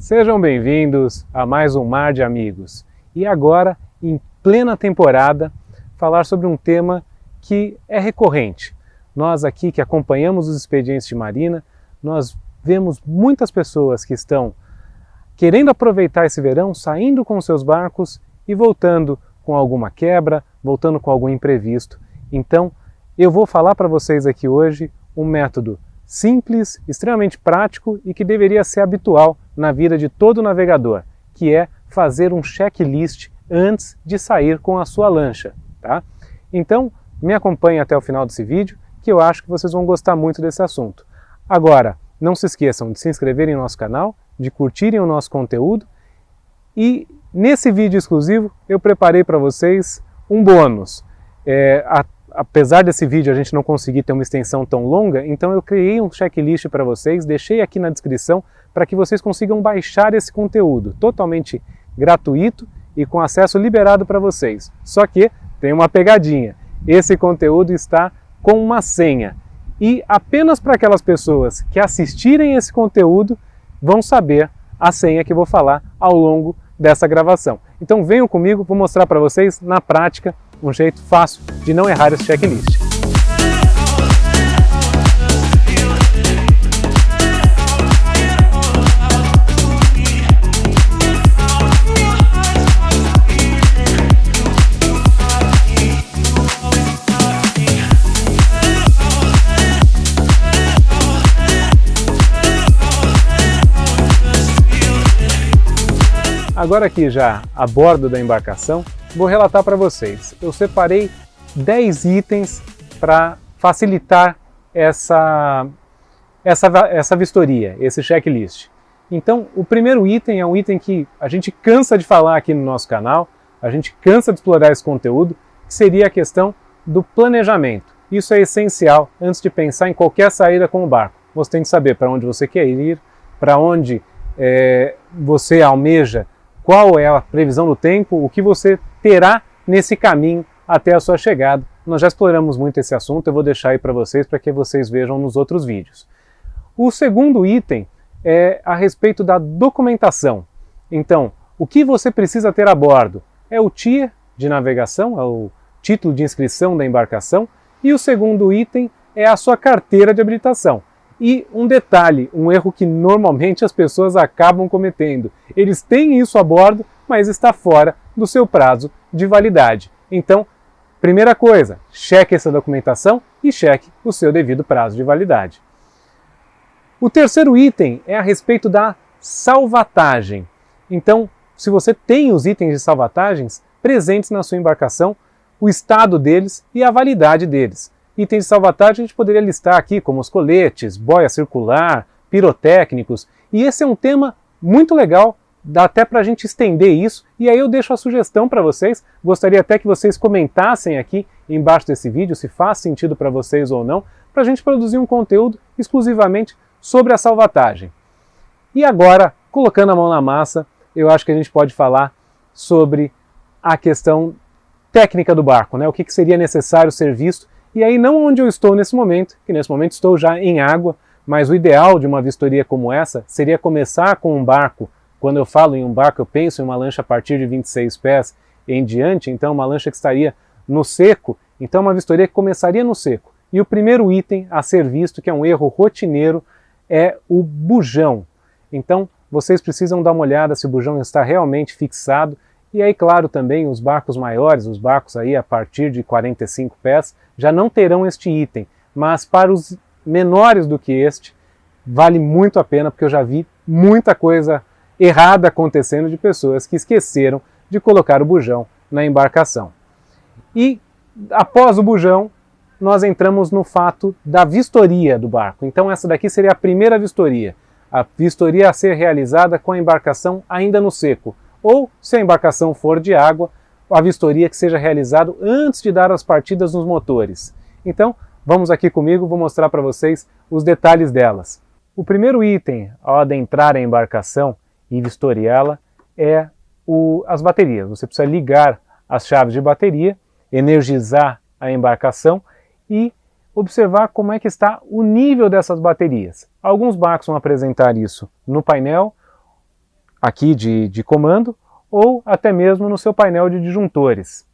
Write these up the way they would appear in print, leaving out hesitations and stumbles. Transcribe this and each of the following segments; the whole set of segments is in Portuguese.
Sejam bem-vindos a mais um Mar de Amigos. E agora, em plena temporada, falar sobre um tema que é recorrente. Nós aqui que acompanhamos os expedientes de marina, nós vemos muitas pessoas que estão querendo aproveitar esse verão, saindo com seus barcos e voltando com alguma quebra, voltando com algum imprevisto. Então, eu vou falar para vocês aqui hoje um método simples, extremamente prático e que deveria ser habitual na vida de todo navegador, que é fazer um checklist antes de sair com a sua lancha, tá? Então, me acompanhe até o final desse vídeo, que eu acho que vocês vão gostar muito desse assunto. Agora, não se esqueçam de se inscreverem no nosso canal, de curtirem o nosso conteúdo e nesse vídeo exclusivo eu preparei para vocês um bônus. Apesar desse vídeo a gente não conseguir ter uma extensão tão longa, então eu criei um checklist para vocês, deixei aqui na descrição para que vocês consigam baixar esse conteúdo totalmente gratuito e com acesso liberado para vocês. Só que tem uma pegadinha, esse conteúdo está com uma senha e apenas para aquelas pessoas que assistirem esse conteúdo vão saber a senha que eu vou falar ao longo dessa gravação. Então venham comigo, vou mostrar para vocês na prática um jeito fácil de não errar esse checklist. Agora aqui já a bordo da embarcação, vou relatar para vocês. Eu separei 10 itens para facilitar essa vistoria, esse checklist. Então, o primeiro item é um item que a gente cansa de falar aqui no nosso canal, a gente cansa de explorar esse conteúdo, que seria a questão do planejamento. Isso é essencial antes de pensar em qualquer saída com o barco. Você tem que saber para onde você quer ir, para onde você almeja, qual é a previsão do tempo, o que você terá nesse caminho até a sua chegada. Nós já exploramos muito esse assunto, eu vou deixar aí para que vocês vejam nos outros vídeos. O segundo item é a respeito da documentação. Então, o que você precisa ter a bordo é o TIA de navegação, é o título de inscrição da embarcação, e o segundo item é a sua carteira de habilitação. E um detalhe, um erro que normalmente as pessoas acabam cometendo. Eles têm isso a bordo, mas está fora do seu prazo de validade. Então, primeira coisa, cheque essa documentação e cheque o seu devido prazo de validade. O terceiro item é a respeito da salvatagem. Então, se você tem os itens de salvatagens presentes na sua embarcação, o estado deles e a validade deles. Itens de salvatagem a gente poderia listar aqui como os coletes, boia circular, pirotécnicos, e esse é um tema muito legal, dá até para a gente estender isso, e aí eu deixo a sugestão para vocês, gostaria até que vocês comentassem aqui embaixo desse vídeo se faz sentido para vocês ou não, para a gente produzir um conteúdo exclusivamente sobre a salvatagem. E agora, colocando a mão na massa, eu acho que a gente pode falar sobre a questão técnica do barco, né? O que seria necessário ser visto. E aí não onde eu estou nesse momento, que nesse momento estou já em água, mas o ideal de uma vistoria como essa seria começar com um barco. Quando eu falo em um barco, eu penso em uma lancha a partir de 26 pés em diante, então uma lancha que estaria no seco, então uma vistoria que começaria no seco. E o primeiro item a ser visto, que é um erro rotineiro, é o bujão. Então vocês precisam dar uma olhada se o bujão está realmente fixado. E aí, claro, também os barcos maiores, os barcos aí a partir de 45 pés, já não terão este item. Mas para os menores do que este, vale muito a pena, porque eu já vi muita coisa errada acontecendo de pessoas que esqueceram de colocar o bujão na embarcação. E após o bujão, nós entramos no fato da vistoria do barco. Então essa daqui seria a primeira vistoria. A vistoria a ser realizada com a embarcação ainda no seco. Ou, se a embarcação for de água, a vistoria que seja realizada antes de dar as partidas nos motores. Então, vamos aqui comigo, vou mostrar para vocês os detalhes delas. O primeiro item ao adentrar a embarcação e vistoriá-la é as baterias. Você precisa ligar as chaves de bateria, energizar a embarcação e observar como é que está o nível dessas baterias. Alguns barcos vão apresentar isso no painel, aqui de comando, ou até mesmo no seu painel de disjuntores.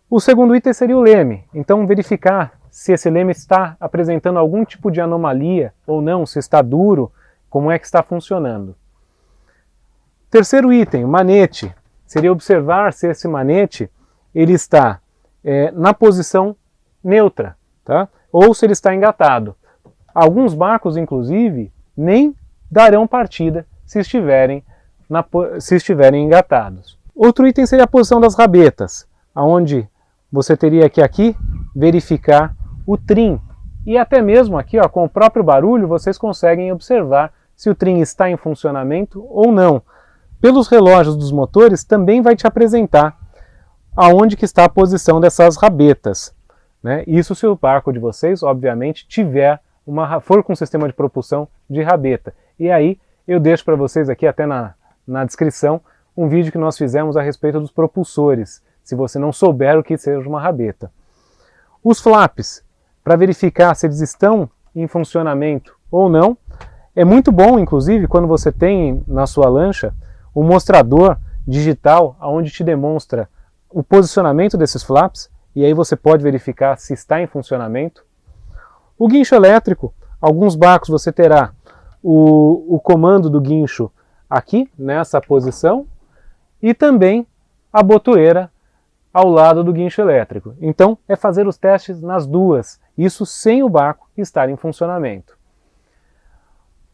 O segundo item seria o leme, então verificar se esse leme está apresentando algum tipo de anomalia ou não, se está duro, como é que está funcionando. Terceiro item, o manete, seria observar se esse manete ele está na posição neutra, tá? Ou se ele está engatado. Alguns barcos, inclusive, nem darão partida se estiverem engatados. Outro item seria a posição das rabetas, onde você teria que aqui verificar o trim. E até mesmo aqui, ó, com o próprio barulho, vocês conseguem observar se o trim está em funcionamento ou não. Pelos relógios dos motores também vai te apresentar aonde que está a posição dessas rabetas, né? Isso se o barco de vocês, obviamente, for com sistema de propulsão de rabeta. E aí eu deixo para vocês aqui até na descrição um vídeo que nós fizemos a respeito dos propulsores, se você não souber o que seja uma rabeta. Os flaps, para verificar se eles estão em funcionamento ou não, é muito bom, inclusive, quando você tem na sua lancha um mostrador digital onde te demonstra o posicionamento desses flaps, e aí você pode verificar se está em funcionamento. O guincho elétrico, alguns barcos você terá o comando do guincho aqui, nessa posição, e também a botoeira ao lado do guincho elétrico. Então é fazer os testes nas duas, isso sem o barco estar em funcionamento.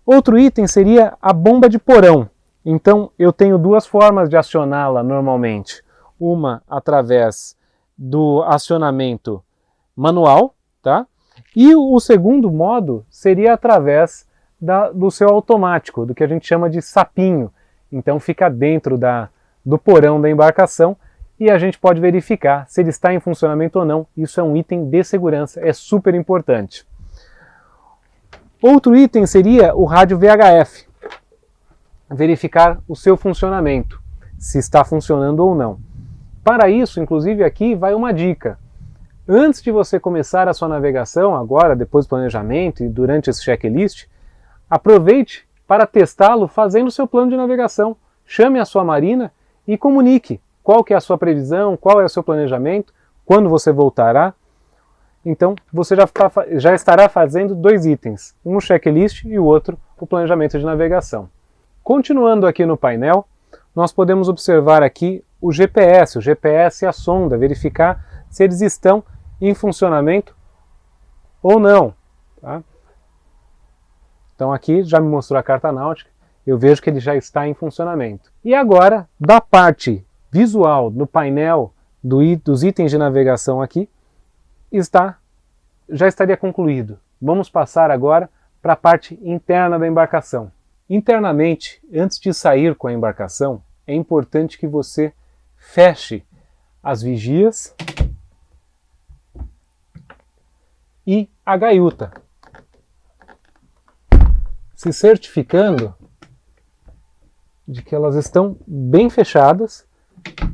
Outro item seria a bomba de porão. Então eu tenho duas formas de acioná-la normalmente. Uma através do acionamento manual, tá? E o segundo modo seria através do seu automático, do que a gente chama de sapinho. Então fica dentro do porão da embarcação e a gente pode verificar se ele está em funcionamento ou não. Isso é um item de segurança, é super importante. Outro item seria o rádio VHF. Verificar o seu funcionamento, se está funcionando ou não. Para isso, inclusive, aqui vai uma dica. Antes de você começar a sua navegação, agora, depois do planejamento e durante esse checklist, aproveite para testá-lo fazendo o seu plano de navegação. Chame a sua marina e comunique qual que é a sua previsão, qual é o seu planejamento, quando você voltará. Então, você já estará fazendo dois itens, um checklist e o outro o planejamento de navegação. Continuando aqui no painel, nós podemos observar aqui o GPS e a sonda, verificar se eles estão em funcionamento ou não. Tá? Então aqui já me mostrou a carta náutica, eu vejo que ele já está em funcionamento. E agora, da parte visual do painel dos itens de navegação aqui, já estaria concluído. Vamos passar agora para a parte interna da embarcação. Internamente, antes de sair com a embarcação, é importante que você feche as vigias e a gaiuta, se certificando de que elas estão bem fechadas,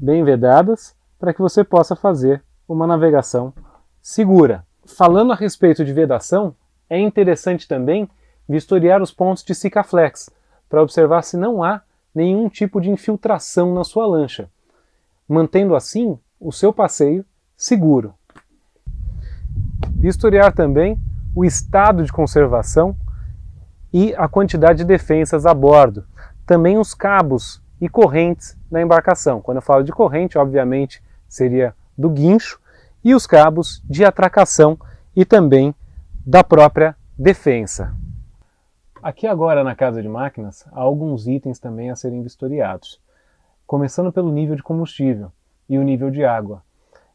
bem vedadas, para que você possa fazer uma navegação segura. Falando a respeito de vedação, é interessante também vistoriar os pontos de Sikaflex, para observar se não há nenhum tipo de infiltração na sua lancha, mantendo assim o seu passeio seguro. Vistoriar também o estado de conservação e a quantidade de defensas a bordo, também os cabos e correntes da embarcação. Quando eu falo de corrente, obviamente seria do guincho, e os cabos de atracação e também da própria defensa. Aqui agora na Casa de Máquinas há alguns itens também a serem vistoriados, começando pelo nível de combustível e o nível de água.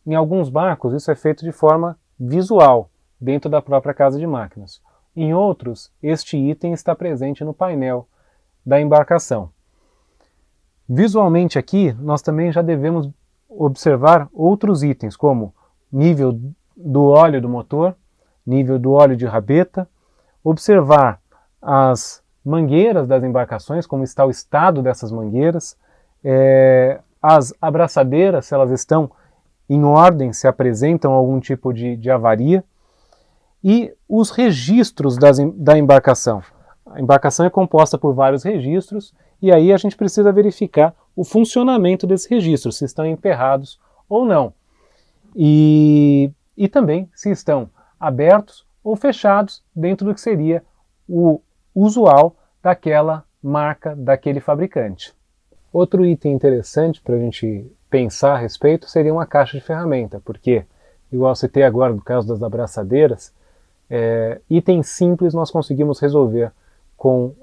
Em alguns barcos isso é feito de forma visual, dentro da própria Casa de Máquinas. Em outros, este item está presente no painel da embarcação. Visualmente aqui, nós também já devemos observar outros itens, como nível do óleo do motor, nível do óleo de rabeta, observar as mangueiras das embarcações, como está o estado dessas mangueiras, as abraçadeiras, se elas estão em ordem, se apresentam algum tipo de avaria, e os registros da embarcação. A embarcação é composta por vários registros, e aí a gente precisa verificar o funcionamento desses registros, se estão emperrados ou não. E também se estão abertos ou fechados dentro do que seria o usual daquela marca, daquele fabricante. Outro item interessante para a gente pensar a respeito seria uma caixa de ferramenta, porque, igual citei agora no caso das abraçadeiras, itens simples nós conseguimos resolver com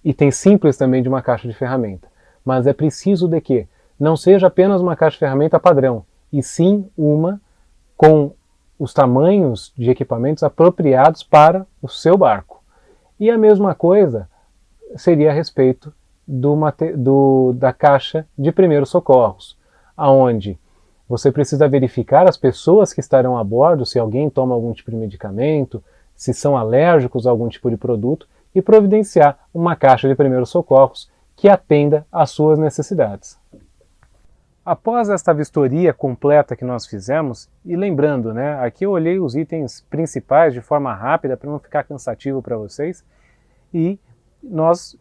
itens simples também de uma caixa de ferramenta. Mas é preciso de que não seja apenas uma caixa de ferramenta padrão, e sim uma com os tamanhos de equipamentos apropriados para o seu barco. E a mesma coisa seria a respeito da caixa de primeiros socorros, aonde você precisa verificar as pessoas que estarão a bordo, se alguém toma algum tipo de medicamento, se são alérgicos a algum tipo de produto, e providenciar uma caixa de primeiros socorros que atenda às suas necessidades. Após esta vistoria completa que nós fizemos, e lembrando, né, aqui eu olhei os itens principais de forma rápida para não ficar cansativo para vocês, e nós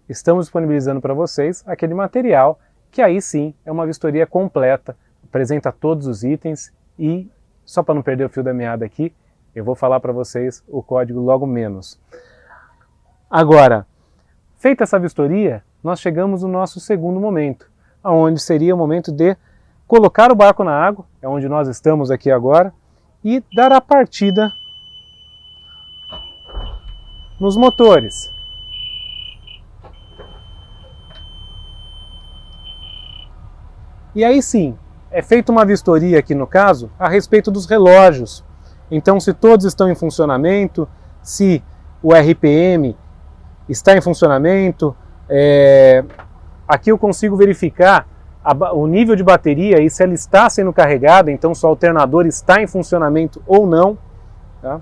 estamos disponibilizando para vocês aquele material que aí sim é uma vistoria completa, apresenta todos os itens e, só para não perder o fio da meada aqui, eu vou falar para vocês o código logo menos. Agora, feita essa vistoria, nós chegamos no nosso segundo momento, onde seria o momento de colocar o barco na água, é onde nós estamos aqui agora, e dar a partida nos motores. E aí sim, é feita uma vistoria aqui no caso a respeito dos relógios. Então, se todos estão em funcionamento, se o RPM está em funcionamento, aqui eu consigo verificar o nível de bateria e se ela está sendo carregada, então se o alternador está em funcionamento ou não. Tá?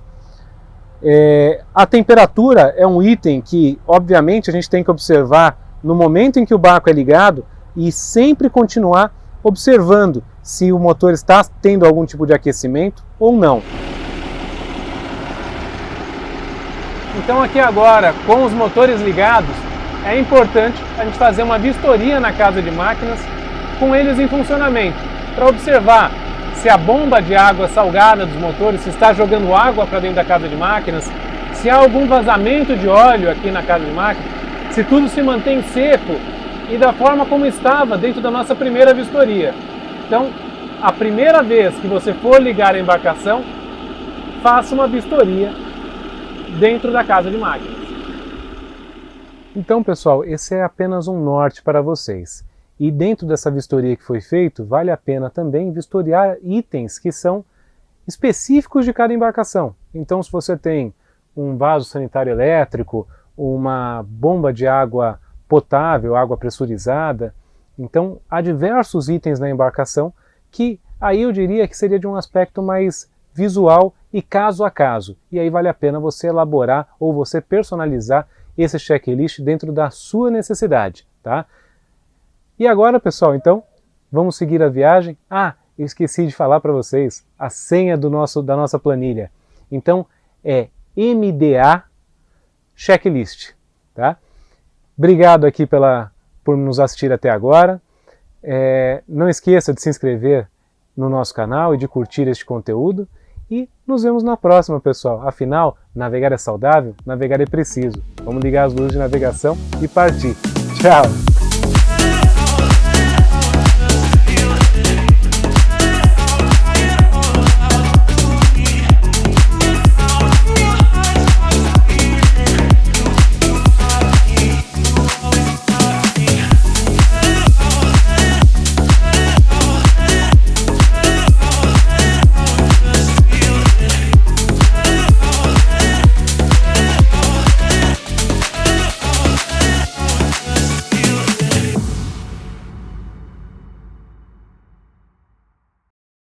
A temperatura é um item que, obviamente, a gente tem que observar no momento em que o barco é ligado e sempre continuar observando se o motor está tendo algum tipo de aquecimento ou não. Então aqui agora, com os motores ligados, é importante a gente fazer uma vistoria na casa de máquinas com eles em funcionamento, para observar se a bomba de água salgada dos motores, se está jogando água para dentro da casa de máquinas, se há algum vazamento de óleo aqui na casa de máquinas, se tudo se mantém seco e da forma como estava dentro da nossa primeira vistoria. Então, a primeira vez que você for ligar a embarcação, faça uma vistoria dentro da casa de máquinas. Então, pessoal, esse é apenas um norte para vocês. E dentro dessa vistoria que foi feita, vale a pena também vistoriar itens que são específicos de cada embarcação. Então, se você tem um vaso sanitário elétrico, uma bomba de água potável, água pressurizada, então há diversos itens na embarcação que aí eu diria que seria de um aspecto mais visual e caso a caso. E aí vale a pena você elaborar ou você personalizar esse checklist dentro da sua necessidade, tá? E agora, pessoal, então, vamos seguir a viagem. Eu esqueci de falar para vocês a senha da nossa planilha. Então, é MDA Checklist, tá? Obrigado aqui por nos assistir até agora. Não esqueça de se inscrever no nosso canal e de curtir este conteúdo. E nos vemos na próxima, pessoal. Afinal, navegar é saudável, navegar é preciso. Vamos ligar as luzes de navegação e partir. Tchau!